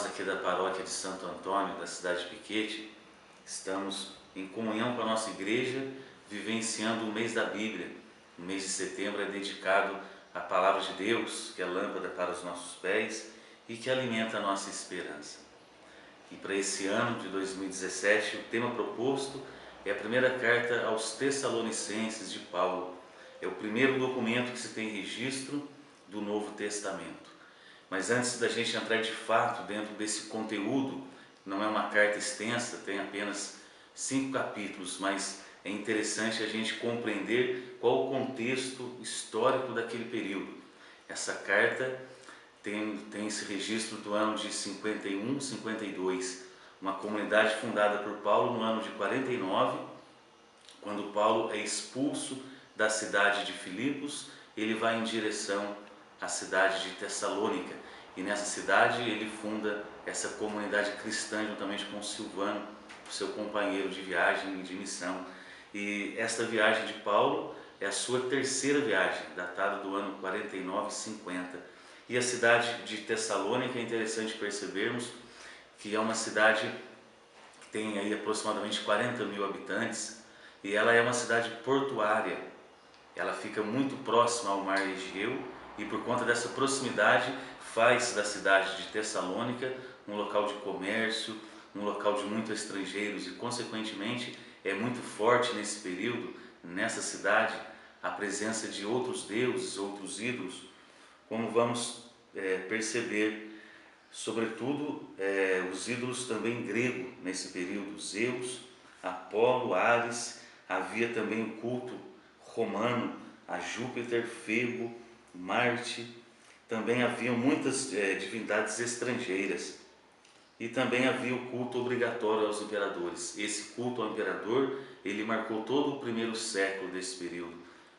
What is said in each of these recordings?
aqui da paróquia de Santo Antônio, da cidade de Piquete, estamos em comunhão com a nossa igreja, vivenciando o mês da Bíblia. O mês de setembro é dedicado à Palavra de Deus, que é lâmpada para os nossos pés e que alimenta a nossa esperança. E para esse ano de 2017, o tema proposto é a primeira carta aos Tessalonicenses de Paulo. É o primeiro documento que se tem registro do Novo Testamento. Mas antes da gente entrar de fato dentro desse conteúdo, não é uma carta extensa, tem apenas 5 capítulos, mas é interessante a gente compreender qual o contexto histórico daquele período. Essa carta tem esse registro do ano de 51, 52, uma comunidade fundada por Paulo no ano de 49, quando Paulo é expulso da cidade de Filipos, ele vai em direção à cidade de Tessalônica, e nessa cidade ele funda essa comunidade cristã juntamente com Silvano, seu companheiro de viagem e de missão. E esta viagem de Paulo é a sua terceira viagem, datada do ano 49 e 50. E a cidade de Tessalônica, é interessante percebermos que é uma cidade que tem aí aproximadamente 40 mil habitantes, e ela é uma cidade portuária. Ela fica muito próxima ao mar Egeu, e por conta dessa proximidade faz da cidade de Tessalônica um local de comércio, um local de muitos estrangeiros, e consequentemente é muito forte nesse período, nessa cidade, a presença de outros deuses, outros ídolos, como vamos perceber, sobretudo os ídolos também grego nesse período, Zeus, Apolo, Ares. Havia também o culto romano a Júpiter, Febo, Marte. Também haviam muitas divindades estrangeiras, e também havia o culto obrigatório aos imperadores. Esse culto ao imperador, ele marcou todo o primeiro século desse período.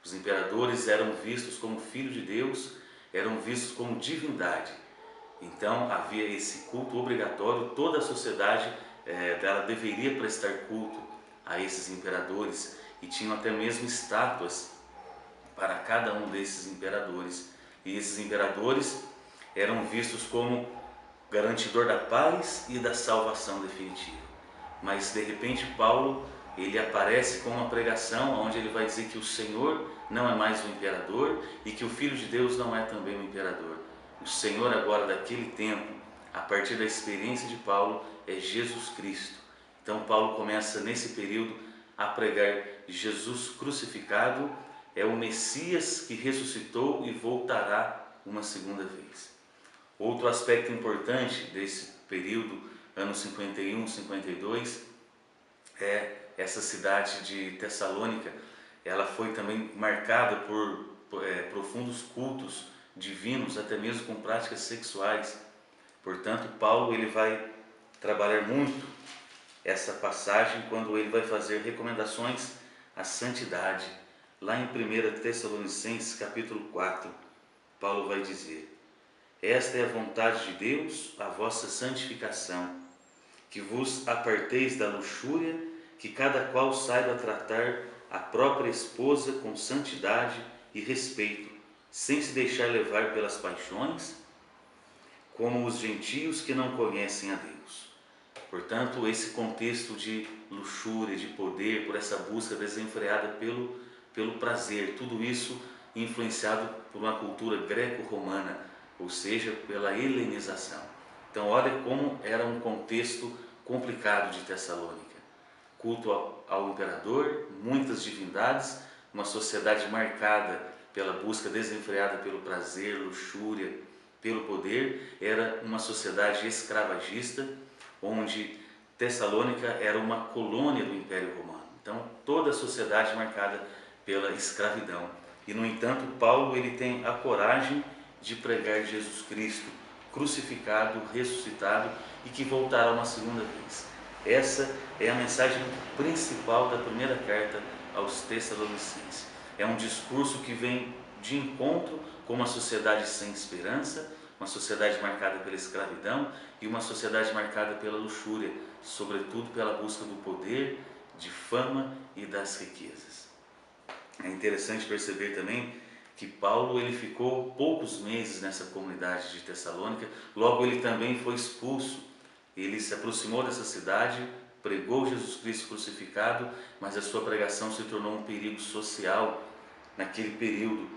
Os imperadores eram vistos como filhos de Deus, eram vistos como divindade. Então havia esse culto obrigatório, toda a sociedade ela deveria prestar culto a esses imperadores, e tinham até mesmo estátuas para cada um desses imperadores. E esses imperadores eram vistos como garantidor da paz e da salvação definitiva. Mas de repente Paulo, ele aparece com uma pregação onde ele vai dizer que o Senhor não é mais o imperador e que o Filho de Deus não é também o imperador. O Senhor agora daquele tempo, a partir da experiência de Paulo, é Jesus Cristo. Então Paulo começa nesse período a pregar Jesus crucificado, é o Messias que ressuscitou e voltará uma segunda vez. Outro aspecto importante desse período, anos 51, 52, é essa cidade de Tessalônica. Ela foi também marcada por profundos cultos divinos, até mesmo com práticas sexuais. Portanto, Paulo ele vai trabalhar muito essa passagem quando ele vai fazer recomendações à santidade. Lá em 1 Tessalonicenses capítulo 4, Paulo vai dizer: esta é a vontade de Deus, a vossa santificação, que vos aparteis da luxúria, que cada qual saiba tratar a própria esposa com santidade e respeito, sem se deixar levar pelas paixões, como os gentios que não conhecem a Deus. Portanto, esse contexto de luxúria, de poder, por essa busca desenfreada pelo prazer, tudo isso influenciado por uma cultura greco-romana, ou seja, pela helenização. Então olha como era um contexto complicado de Tessalônica. Culto ao imperador, muitas divindades, uma sociedade marcada pela busca desenfreada pelo prazer, luxúria, pelo poder. Era uma sociedade escravagista, onde Tessalônica era uma colônia do Império Romano. Então toda a sociedade marcada pela escravidão. E no entanto, Paulo ele tem a coragem de pregar Jesus Cristo crucificado, ressuscitado e que voltará uma segunda vez. Essa é a mensagem principal da primeira carta aos Tessalonicenses. É um discurso que vem de encontro com uma sociedade sem esperança, uma sociedade marcada pela escravidão e uma sociedade marcada pela luxúria, sobretudo pela busca do poder, de fama e das riquezas. É interessante perceber também que Paulo ele ficou poucos meses nessa comunidade de Tessalônica, logo ele também foi expulso. Ele se aproximou dessa cidade, pregou Jesus Cristo crucificado, mas a sua pregação se tornou um perigo social naquele período.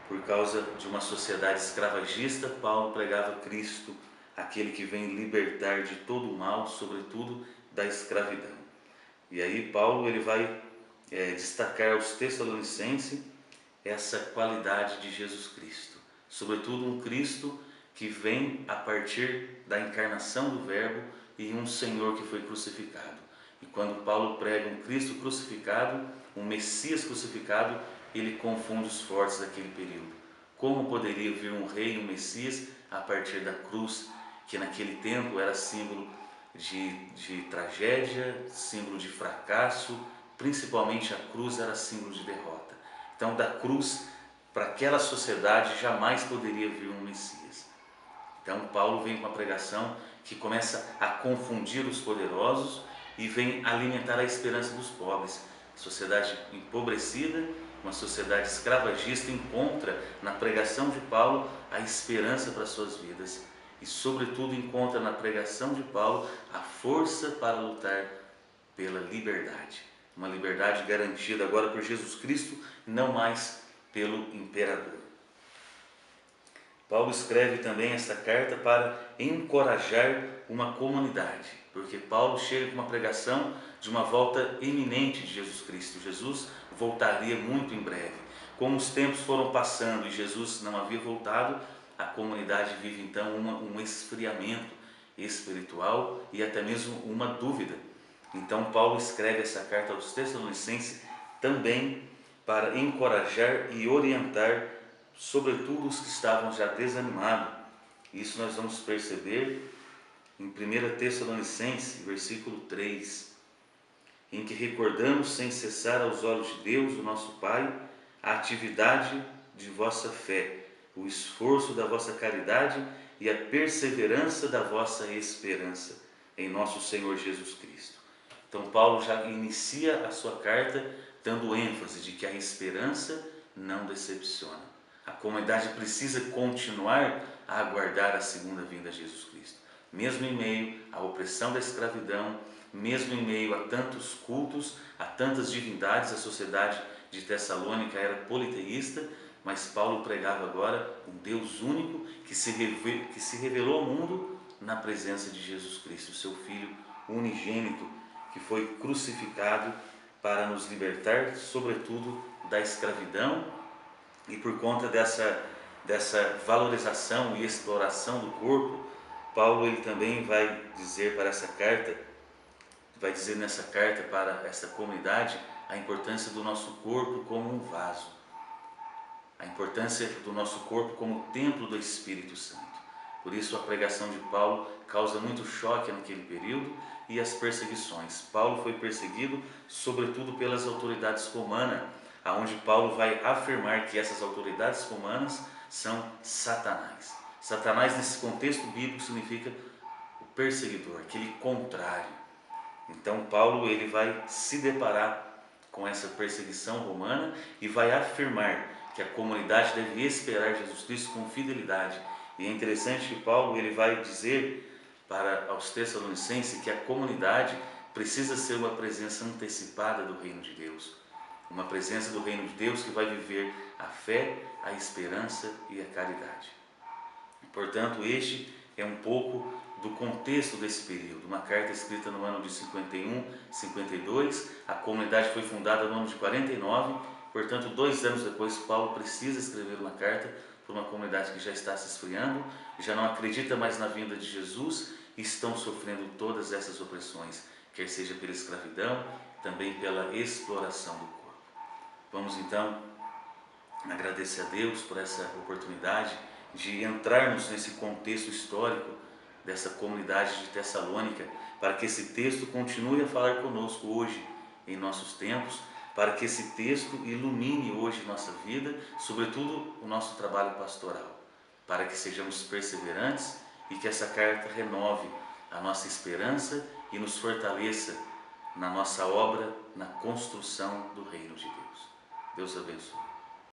Por causa de uma sociedade escravagista, Paulo pregava Cristo, aquele que vem libertar de todo o mal, sobretudo da escravidão. E aí Paulo ele vai destacar aos Tessalonicenses essa qualidade de Jesus Cristo, sobretudo um Cristo que vem a partir da encarnação do Verbo e um Senhor que foi crucificado. E quando Paulo prega um Cristo crucificado, um Messias crucificado, ele confunde os fortes daquele período. Como poderia vir um rei, um Messias, a partir da cruz, que naquele tempo era símbolo de tragédia, símbolo de fracasso, principalmente a cruz era símbolo de derrota. Então, da cruz, para aquela sociedade, jamais poderia vir um Messias. Então, Paulo vem com a pregação que começa a confundir os poderosos e vem alimentar a esperança dos pobres. A sociedade empobrecida, uma sociedade escravagista, encontra na pregação de Paulo a esperança para as suas vidas. E, sobretudo, encontra na pregação de Paulo a força para lutar pela liberdade. Uma liberdade garantida agora por Jesus Cristo, não mais pelo imperador. Paulo escreve também esta carta para encorajar uma comunidade, porque Paulo chega com uma pregação de uma volta iminente de Jesus Cristo. Jesus voltaria muito em breve. Como os tempos foram passando e Jesus não havia voltado, a comunidade vive então um esfriamento espiritual e até mesmo uma dúvida. Então Paulo escreve essa carta aos Tessalonicenses também para encorajar e orientar, sobretudo os que estavam já desanimados. Isso nós vamos perceber em 1 Tessalonicenses, versículo 3, em que recordamos sem cessar aos olhos de Deus, o nosso Pai, a atividade de vossa fé, o esforço da vossa caridade e a perseverança da vossa esperança em nosso Senhor Jesus Cristo. Então Paulo já inicia a sua carta dando ênfase de que a esperança não decepciona. A comunidade precisa continuar a aguardar a segunda vinda de Jesus Cristo. Mesmo em meio à opressão da escravidão, mesmo em meio a tantos cultos, a tantas divindades, a sociedade de Tessalônica era politeísta, mas Paulo pregava agora um Deus único que se revelou ao mundo na presença de Jesus Cristo, seu Filho unigênito, que foi crucificado para nos libertar, sobretudo, da escravidão. E por conta dessa valorização e exploração do corpo, Paulo ele também vai dizer nessa carta para essa comunidade a importância do nosso corpo como um vaso, a importância do nosso corpo como templo do Espírito Santo. Por isso a pregação de Paulo causa muito choque naquele período e as perseguições. Paulo foi perseguido sobretudo pelas autoridades romanas, aonde Paulo vai afirmar que essas autoridades romanas são Satanás. Satanás nesse contexto bíblico significa o perseguidor, aquele contrário. Então Paulo ele vai se deparar com essa perseguição romana e vai afirmar que a comunidade deve esperar Jesus Cristo com fidelidade. E é interessante que Paulo ele vai dizer para aos Tessalonicenses que a comunidade precisa ser uma presença antecipada do reino de Deus, uma presença do reino de Deus que vai viver a fé, a esperança e a caridade. Portanto, este é um pouco do contexto desse período. Uma carta escrita no ano de 51, 52, a comunidade foi fundada no ano de 49, portanto 2 anos depois Paulo precisa escrever uma carta para uma comunidade que já está se esfriando, já não acredita mais na vinda de Jesus e estão sofrendo todas essas opressões, quer seja pela escravidão, também pela exploração do corpo. Vamos então agradecer a Deus por essa oportunidade de entrarmos nesse contexto histórico dessa comunidade de Tessalônica, para que esse texto continue a falar conosco hoje, em nossos tempos, para que esse texto ilumine hoje nossa vida, sobretudo o nosso trabalho pastoral, para que sejamos perseverantes e que essa carta renove a nossa esperança e nos fortaleça na nossa obra, na construção do reino de Deus. Deus abençoe.